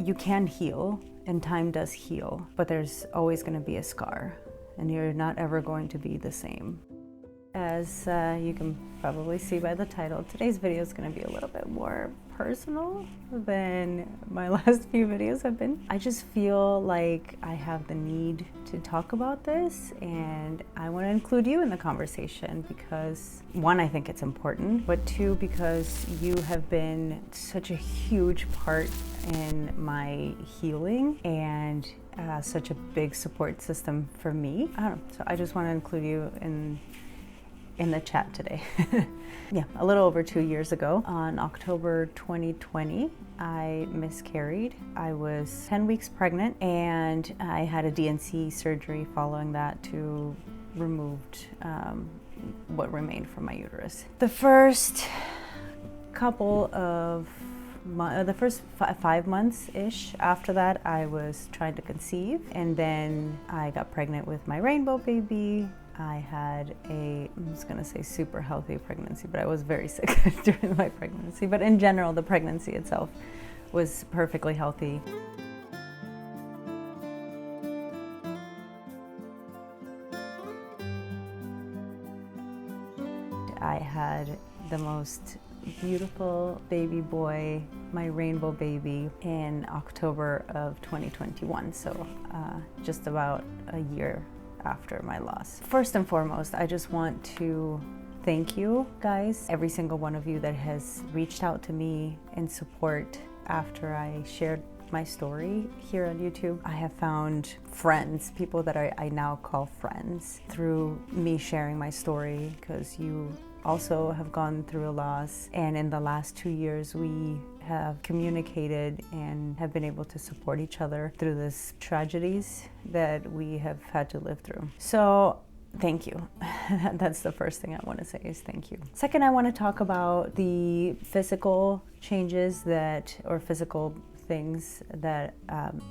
you can heal and time does heal, but there's always going to be a scar and you're not ever going to be the same. As you can probably see by the title, today's video is going to be a little bit more personal than my last few videos have been. I just feel like I have the need to talk about this, and I want to include you in the conversation because, one, I think it's important, but two, because you have been such a huge part in my healing and such a big support system for me. I don't know, so I just want to include you in the chat today. Yeah, a little over 2 years ago, on October 2020, I miscarried. I was 10 weeks pregnant and I had a D&C surgery following that to remove what remained from my uterus. The first couple of the first 5 months-ish after that, I was trying to conceive, and then I got pregnant with my rainbow baby. I had I was gonna say super healthy pregnancy, but I was very sick during my pregnancy. But in general, the pregnancy itself was perfectly healthy. I had the most beautiful baby boy, my rainbow baby, in October of 2021, so just about a year after my loss. First and foremost, I just want to thank you guys, every single one of you that has reached out to me in support after I shared my story here on YouTube. I have found friends, people that I now call friends, through me sharing my story, because you also have gone through a loss, and in the last 2 years we have communicated and have been able to support each other through these tragedies that we have had to live through. So thank you. That's the first thing I want to say, is thank you. Second, I want to talk about the physical changes or physical things that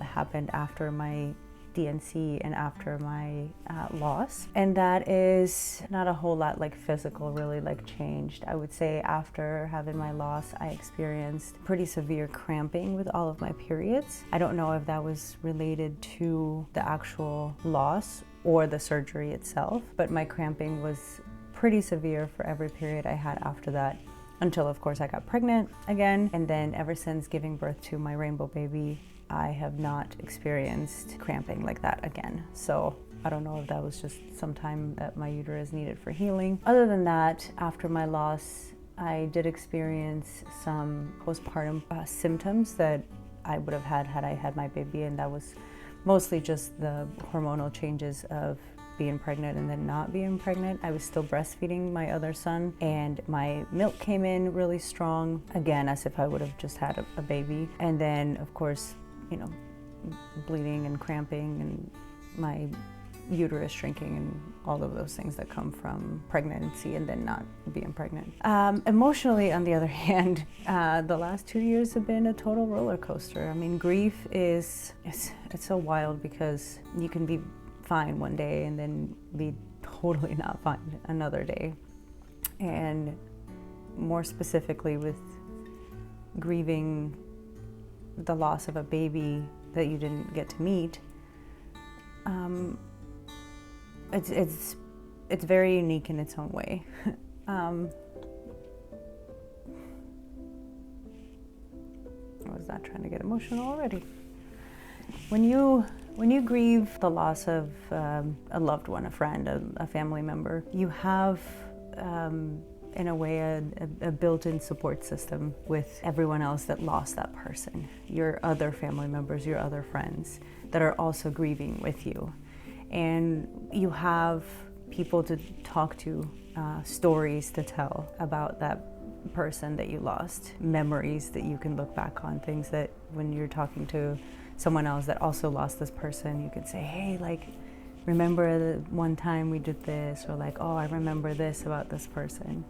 happened after my D&C and after my loss, and that is not a whole lot like physical really changed. I would say after having my loss, I experienced pretty severe cramping with all of my periods. I don't know if that was related to the actual loss or the surgery itself, but my cramping was pretty severe for every period I had after that, until of course I got pregnant again, and then ever since giving birth to my rainbow baby, I have not experienced cramping like that again. So I don't know if that was just some time that my uterus needed for healing. Other than that, after my loss, I did experience some postpartum symptoms that I would have had I had my baby, and that was mostly just the hormonal changes of being pregnant and then not being pregnant. I was still breastfeeding my other son, and my milk came in really strong, again, as if I would have just had a baby. And then, of course, bleeding and cramping and my uterus shrinking and all of those things that come from pregnancy and then not being pregnant. Emotionally, on the other hand, the last 2 years have been a total roller coaster. I mean, grief it's so wild, because you can be fine one day and then be totally not fine another day. And more specifically with grieving the loss of a baby that you didn't get to meet, it's very unique in its own way. I was not trying to get emotional already. When you grieve the loss of a loved one, a friend, a family member, you have in a way a built-in support system with everyone else that lost that person, your other family members, your other friends that are also grieving with you. And you have people to talk to, stories to tell about that person that you lost, memories that you can look back on, things that when you're talking to someone else that also lost this person, you can say, hey, remember the one time we did this, or oh, I remember this about this person.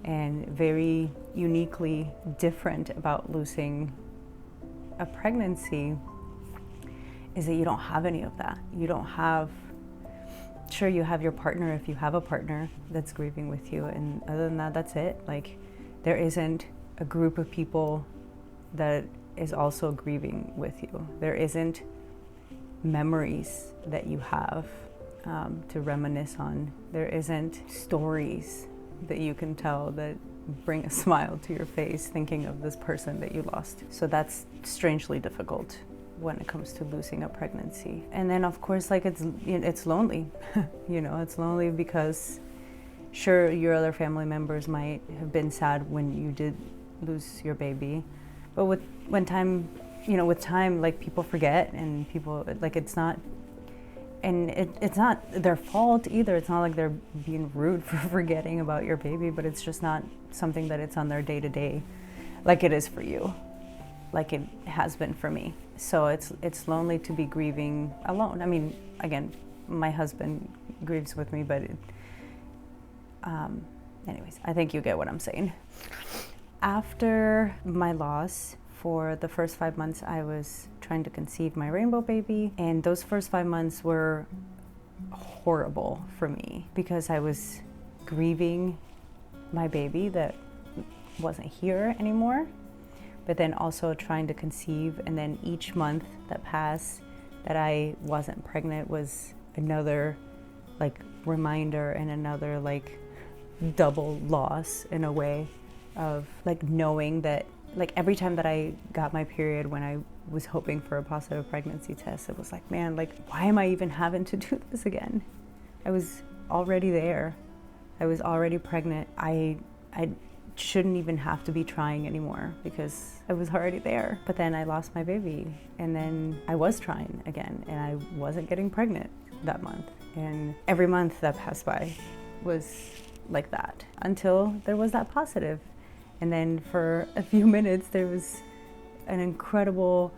And very uniquely different about losing a pregnancy is that you don't have any of that. You don't have, sure, you have your partner if you have a partner that's grieving with you, and other than that, that's it. There isn't a group of people that is also grieving with you. There isn't memories that you have to reminisce on. There isn't stories that you can tell that bring a smile to your face thinking of this person that you lost. So that's strangely difficult when it comes to losing a pregnancy. And then of course, like it's lonely. It's lonely because sure, your other family members might have been sad when you did lose your baby, but with time, like people forget, and people, like it's not their fault either. It's not like they're being rude for forgetting about your baby, but it's just not something that it's on their day-to-day like it is for you, like it has been for me. So it's lonely to be grieving alone. I mean, again, my husband grieves with me, but anyways, I think you get what I'm saying. After my loss, for the first 5 months, I was trying to conceive my rainbow baby, and those first 5 months were horrible for me because I was grieving my baby that wasn't here anymore, but then also trying to conceive, and then each month that passed that I wasn't pregnant was another like reminder and another like double loss in a way of like knowing that like every time that I got my period when I was hoping for a positive pregnancy test, it was like, man, like why am I even having to do this again? I was already there. I was already pregnant. I shouldn't even have to be trying anymore because I was already there. But then I lost my baby, and then I was trying again, and I wasn't getting pregnant that month. And every month that passed by was like that until there was that positive. And then for a few minutes, there was an incredible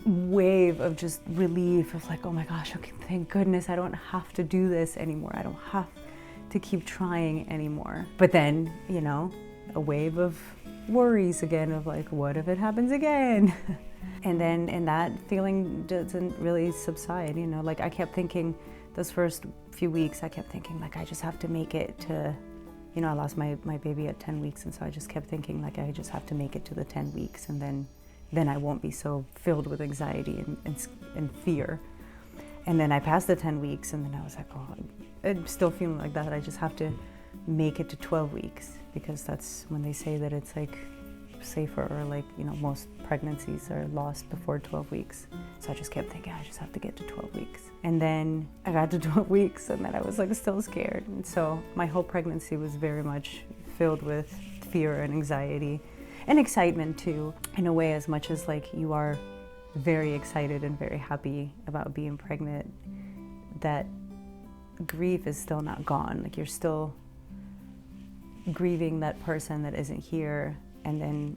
wave of just relief of like, oh my gosh, okay, thank goodness I don't have to do this anymore. I don't have to keep trying anymore. But then, a wave of worries again of like, what if it happens again? and that feeling doesn't really subside, like I kept thinking those first few weeks, I kept thinking like, I just have to make it to, I lost my baby at 10 weeks. And so I just kept thinking like, I just have to make it to the 10 weeks. And then I won't be so filled with anxiety and fear. And then I passed the 10 weeks, and then I was like, oh, I'm still feeling like that. I just have to make it to 12 weeks because that's when they say that it's like safer, or like, most pregnancies are lost before 12 weeks. So I just kept thinking, I just have to get to 12 weeks. And then I got to 12 weeks, and then I was like still scared. And so my whole pregnancy was very much filled with fear and anxiety and excitement too, in a way, as much as like you are very excited and very happy about being pregnant, that grief is still not gone. Like you're still grieving that person that isn't here, and then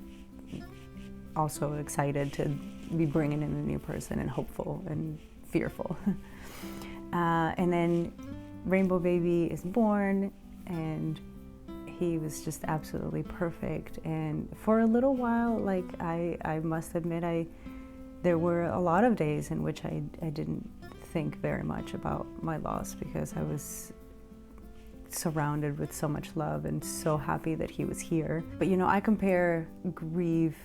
also excited to be bringing in a new person, and hopeful and fearful. And then Rainbow Baby is born, and he was just absolutely perfect. And for a little while, like I must admit, there were a lot of days in which I didn't think very much about my loss because I was surrounded with so much love and so happy that he was here. But I compare grief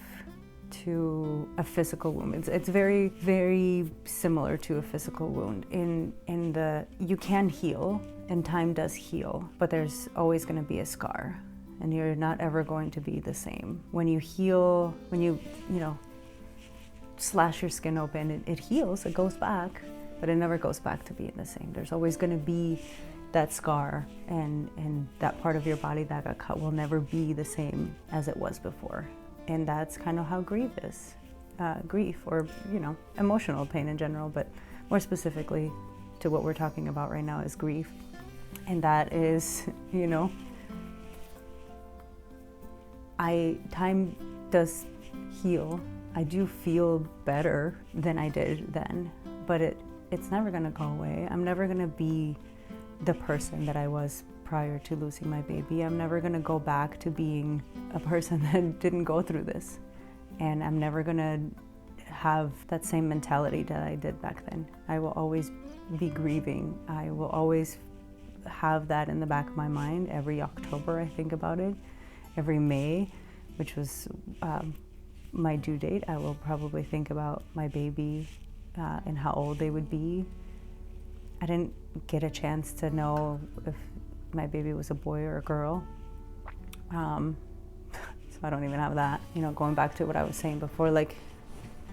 to a physical wound. It's very, very similar to a physical wound in the you can heal, and time does heal, but there's always going to be a scar, and you're not ever going to be the same. When you heal, when you slash your skin open, it heals, it goes back, but it never goes back to being the same. There's always going to be that scar, and that part of your body that got cut will never be the same as it was before. And that's kind of how grief is. Grief, or emotional pain in general, but more specifically to what we're talking about right now is grief. And that is, time does heal. I do feel better than I did then, but it's never gonna go away. I'm never gonna be the person that I was prior to losing my baby. I'm never gonna go back to being a person that didn't go through this. And I'm never gonna have that same mentality that I did back then. I will always be grieving. I will always have that in the back of my mind. Every October I think about it. Every May, which was my due date, I will probably think about my baby and how old they would be. I didn't get a chance to know if my baby was a boy or a girl. So I don't even have that. You know, going back to what I was saying before, like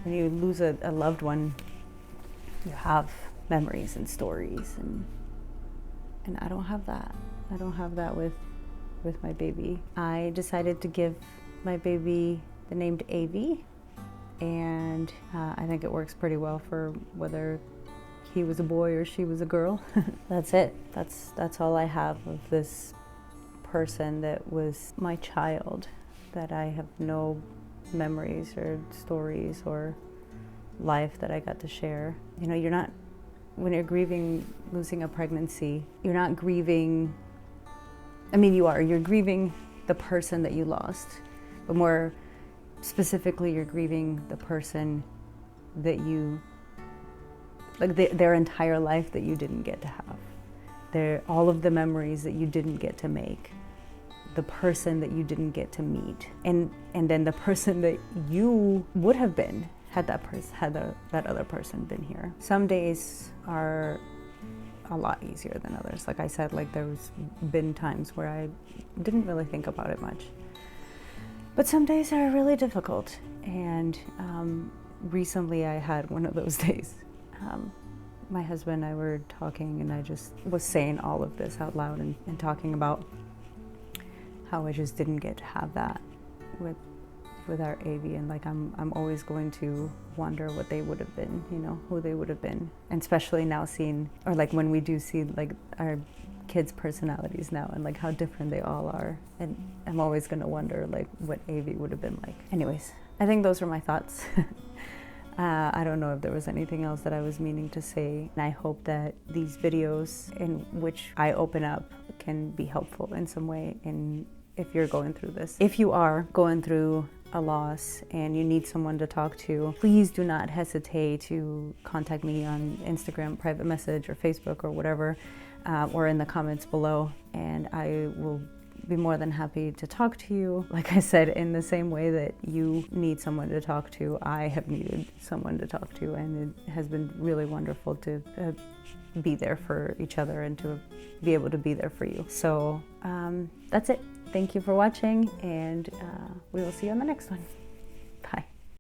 when you lose a loved one, you have memories and stories, and I don't have that. I don't have that with my baby. I decided to give my baby the name Avi, and I think it works pretty well for whether he was a boy or she was a girl. That's it. That's all I have of this person that was my child, that I have no memories or stories or life that I got to share. You know, when you're grieving losing a pregnancy, you're not grieving, I mean you're grieving the person that you lost, but more specifically you're grieving the person that you, like their entire life that you didn't get to have. All of the memories that you didn't get to make, the person that you didn't get to meet, and then the person that you would have been had that other person been here. Some days are a lot easier than others. Like I said, like there's been times where I didn't really think about it much. But some days are really difficult, and recently I had one of those days. My husband and I were talking, and I just was saying all of this out loud and talking about how I just didn't get to have that with our Avi, and like I'm always going to wonder what they would have been, you know, who they would have been, and especially now seeing, or like when we do see like our kids' personalities now and like how different they all are, and I'm always going to wonder like what Avi would have been like. Anyways, I think those are my thoughts. I don't know if there was anything else that I was meaning to say, and I hope that these videos in which I open up can be helpful in some way. And if you're going through this, if you are going through a loss and you need someone to talk to, please do not hesitate to contact me on Instagram, private message, or Facebook, or whatever, or in the comments below, and I will be more than happy to talk to you. Like I said, in the same way that you need someone to talk to, I have needed someone to talk to, and it has been really wonderful to be there for each other and to be able to be there for you. So that's it. Thank you for watching, and we will see you on the next one.